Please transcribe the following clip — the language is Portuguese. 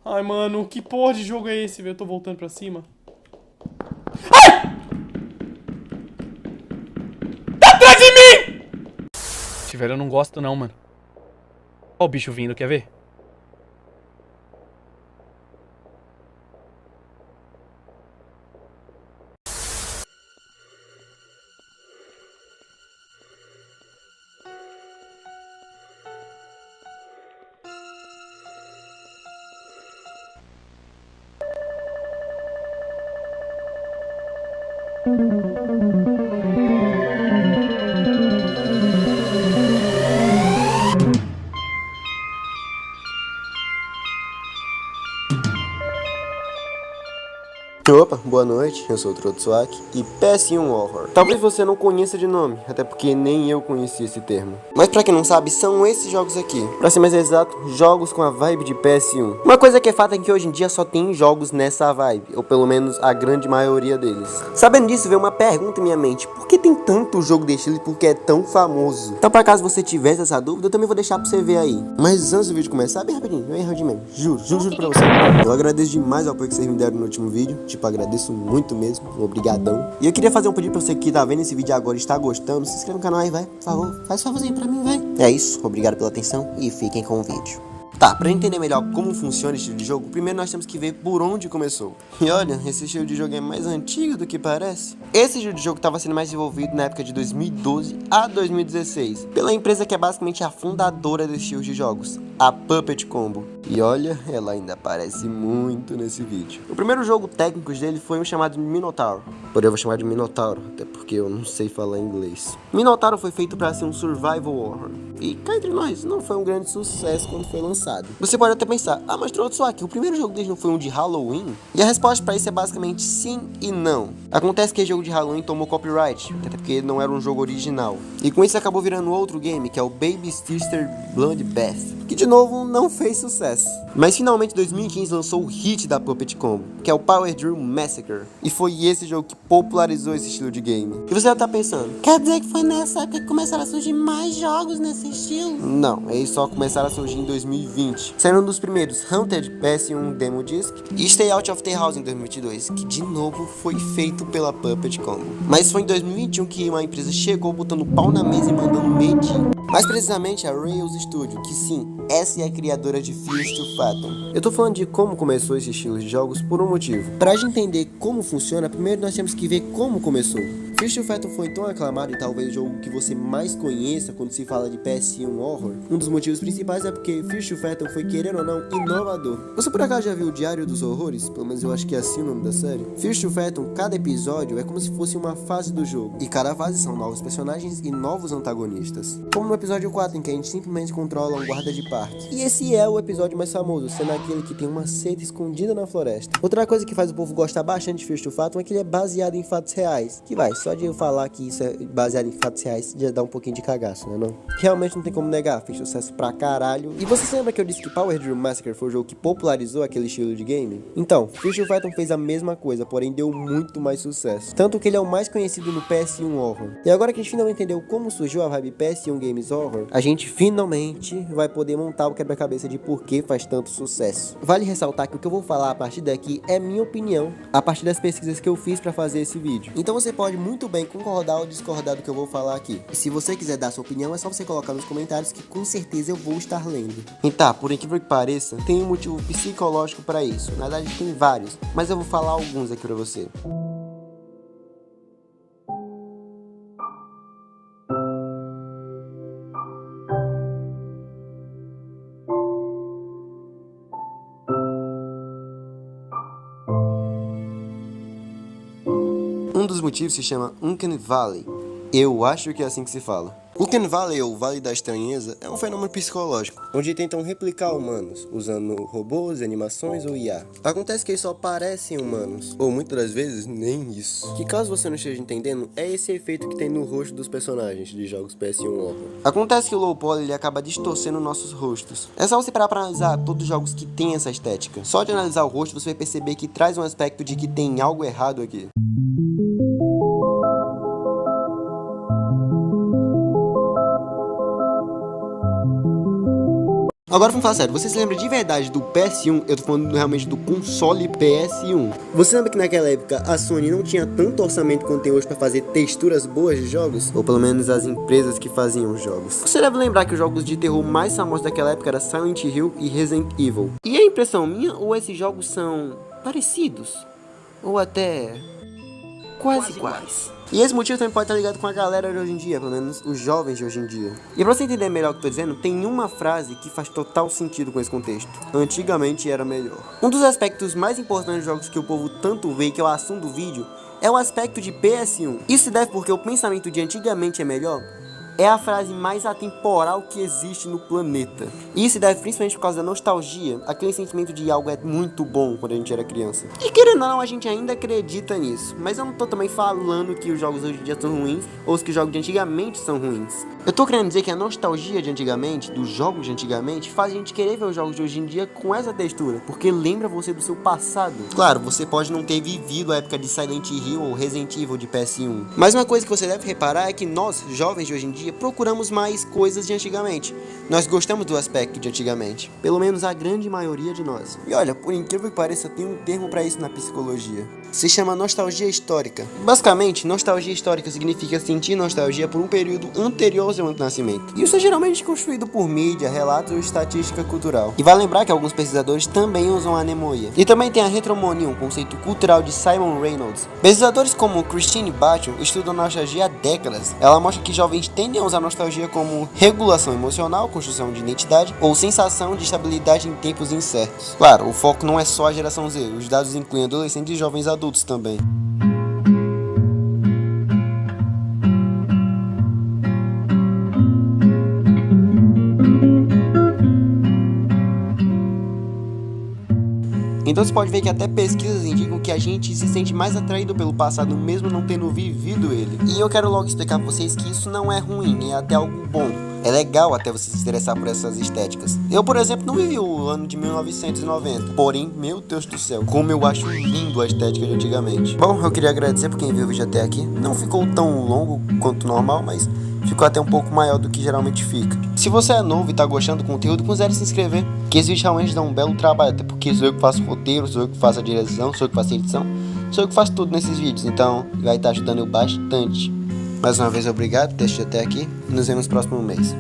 Ai, mano, que porra de jogo é esse, velho? Eu tô voltando pra cima. Ai! Tá atrás de mim! Esse velho eu não gosto não, mano. Ó o bicho vindo, quer ver? Opa, boa noite, eu sou o Trotsuaki e PS1 Horror. Talvez você não conheça de nome, até porque nem eu conhecia esse termo. Mas pra quem não sabe, são esses jogos aqui. Pra ser mais exato, jogos com a vibe de PS1. Uma coisa que é fato é que hoje em dia só tem jogos nessa vibe, ou pelo menos a grande maioria deles. Sabendo disso, veio uma pergunta em minha mente: por que tem tanto jogo desse estilo e por que é tão famoso? Então, pra caso você tivesse essa dúvida, eu também vou deixar pra você ver aí. Mas antes do vídeo começar, bem rapidinho, eu erro de mesmo, juro pra você. Eu agradeço demais o apoio que vocês me deram no último vídeo. Agradeço muito mesmo, obrigadão. E eu queria fazer um pedido pra você que tá vendo esse vídeo agora e está gostando. Se inscreva no canal aí, vai, por favor. Faz um favorzinho pra mim, vai. É isso, obrigado pela atenção e fiquem com o vídeo. Tá, pra entender melhor como funciona esse estilo de jogo, primeiro nós temos que ver por onde começou. E olha, esse estilo de jogo é mais antigo do que parece. Esse estilo de jogo estava sendo mais desenvolvido na época de 2012 a 2016, pela empresa que é basicamente a fundadora desse estilo de jogos, a Puppet Combo. E olha, ela ainda aparece muito nesse vídeo. O primeiro jogo técnico dele foi um chamado Minotauro. Porém, eu vou chamar de Minotauro, até porque eu não sei falar inglês. Minotauro foi feito para ser um survival horror. E cá entre nós, não foi um grande sucesso quando foi lançado. Você pode até pensar, mas Trotsuaki, o primeiro jogo dele não foi um de Halloween? E a resposta para isso é basicamente sim e não. Acontece que o jogo de Halloween tomou copyright, até porque não era um jogo original. E com isso acabou virando outro game, que é o Baby Sister Bloodbath, que de novo não fez sucesso. Mas finalmente em 2015 lançou o hit da Puppet Combo, que é o Power Drill Massacre. E foi esse jogo que popularizou esse estilo de game. E você já tá pensando, quer dizer que foi nessa época que começaram a surgir mais jogos nesse estilo? Não, eles só começaram a surgir em 2020, sendo um dos primeiros Haunted PS1 Demo Disc e Stay Out of the House em 2022, que de novo foi feito pela Puppet Combo. Mas foi em 2021 que uma empresa chegou botando pau na mesa e mandando medir. Mais precisamente a Rails Studio, que sim, essa é a criadora de Fears to Fathom. Eu tô falando de como começou esse estilo de jogos por um motivo. Pra gente entender como funciona, primeiro nós temos que ver como começou. Fears to Fathom foi tão aclamado e talvez o jogo que você mais conheça quando se fala de PS1 Horror. Um dos motivos principais é porque Fears to Fathom foi, querendo ou não, inovador. Você por acaso já viu o Diário dos Horrores? Pelo menos eu acho que é assim o nome da série. Fears to Fathom, cada episódio é como se fosse uma fase do jogo. E cada fase são novos personagens e novos antagonistas. Como no episódio 4, em que a gente simplesmente controla um guarda de parque. E esse é o episódio mais famoso, sendo aquele que tem uma seta escondida na floresta. Outra coisa que faz o povo gostar bastante de Fears to Fathom é que ele é baseado em fatos reais. Que vai, só de eu falar que isso é baseado em fatos reais já dá um pouquinho de cagaço, né não? Realmente não tem como negar, fez sucesso pra caralho. E você se lembra que eu disse que Power Drill Massacre foi o jogo que popularizou aquele estilo de game? Então, Fears to Fathom fez a mesma coisa, porém deu muito mais sucesso. Tanto que ele é o mais conhecido no PS1 Horror. E agora que a gente finalmente entendeu como surgiu a vibe PS1 Games Horror, a gente finalmente vai poder montar o quebra-cabeça de por que faz tanto sucesso. Vale ressaltar que o que eu vou falar a partir daqui é minha opinião, a partir das pesquisas que eu fiz pra fazer esse vídeo. Então você pode muito bem concordar ou discordar do que eu vou falar aqui. E se você quiser dar sua opinião, é só você colocar nos comentários que com certeza eu vou estar lendo. E tá, por incrível que pareça, tem um motivo psicológico pra isso. Na verdade tem vários, mas eu vou falar alguns aqui pra você. Um dos motivos se chama Uncanny Valley. Eu acho que é assim que se fala. Uncanny Valley, ou Vale da Estranheza, é um fenômeno psicológico, onde tentam replicar humanos, usando robôs, animações ou IA. Acontece que eles só parecem humanos, ou muitas das vezes nem isso. Que caso você não esteja entendendo, é esse efeito que tem no rosto dos personagens de jogos PS1 Horror. Acontece que o low poly ele acaba distorcendo nossos rostos. É só você parar pra analisar todos os jogos que tem essa estética. Só de analisar o rosto você vai perceber que traz um aspecto de que tem algo errado aqui. Agora vamos falar sério, você se lembra de verdade do PS1? Eu tô falando realmente do console PS1. Você lembra que naquela época a Sony não tinha tanto orçamento quanto tem hoje pra fazer texturas boas de jogos? Ou pelo menos as empresas que faziam os jogos. Você deve lembrar que os jogos de terror mais famosos daquela época eram Silent Hill e Resident Evil. E é impressão minha ou esses jogos são parecidos? Ou até quase. E esse motivo também pode estar ligado com a galera de hoje em dia, pelo menos os jovens de hoje em dia. E pra você entender melhor o que eu tô dizendo, tem uma frase que faz total sentido com esse contexto. Antigamente era melhor. Um dos aspectos mais importantes dos jogos que o povo tanto vê, que é o assunto do vídeo, é o aspecto de PS1. Isso se deve porque o pensamento de antigamente é melhor é a frase mais atemporal que existe no planeta. E isso se deve principalmente por causa da nostalgia, aquele sentimento de algo é muito bom quando a gente era criança. E querendo ou não, a gente ainda acredita nisso. Mas eu não tô também falando que os jogos hoje em dia são ruins, ou que os jogos de antigamente são ruins. Eu tô querendo dizer que a nostalgia de antigamente, dos jogos de antigamente, faz a gente querer ver os jogos de hoje em dia com essa textura, porque lembra você do seu passado. Claro, você pode não ter vivido a época de Silent Hill ou Resident Evil de PS1. Mas uma coisa que você deve reparar é que nós, jovens de hoje em dia, procuramos mais coisas de antigamente. Nós gostamos do aspecto de antigamente. Pelo menos a grande maioria de nós. E olha, por incrível que pareça, tem um termo pra isso na psicologia. Se chama nostalgia histórica. Basicamente, nostalgia histórica significa sentir nostalgia por um período anterior ao seu nascimento. Isso é geralmente construído por mídia, relatos ou estatística cultural. E vai lembrar que alguns pesquisadores também usam a anemoia. E também tem a retromonia, um conceito cultural de Simon Reynolds. Pesquisadores como Christine Bachon estudam nostalgia há décadas. Ela mostra que jovens tendem a usar nostalgia como regulação emocional, construção de identidade ou sensação de estabilidade em tempos incertos. Claro, o foco não é só a geração Z, os dados incluem adolescentes e jovens adultos também. Então você pode ver que até pesquisas indicam que a gente se sente mais atraído pelo passado mesmo não tendo vivido ele. E eu quero logo explicar pra vocês que isso não é ruim, é até algo bom. É legal até você se interessar por essas estéticas. Eu, por exemplo, não vivi o ano de 1990. Porém, meu Deus do céu, como eu acho lindo a estética de antigamente. Bom, eu queria agradecer por quem viu o vídeo até aqui. Não ficou tão longo quanto normal, mas ficou até um pouco maior do que geralmente fica. Se você é novo e tá gostando do conteúdo, considere se inscrever, que esse vídeo realmente dá um belo trabalho, até porque sou eu que faço o roteiro, sou eu que faço a direção, sou eu que faço a edição, sou eu que faço tudo nesses vídeos, então vai estar ajudando eu bastante. Mais uma vez, obrigado por ter assistido até aqui e nos vemos no próximo mês.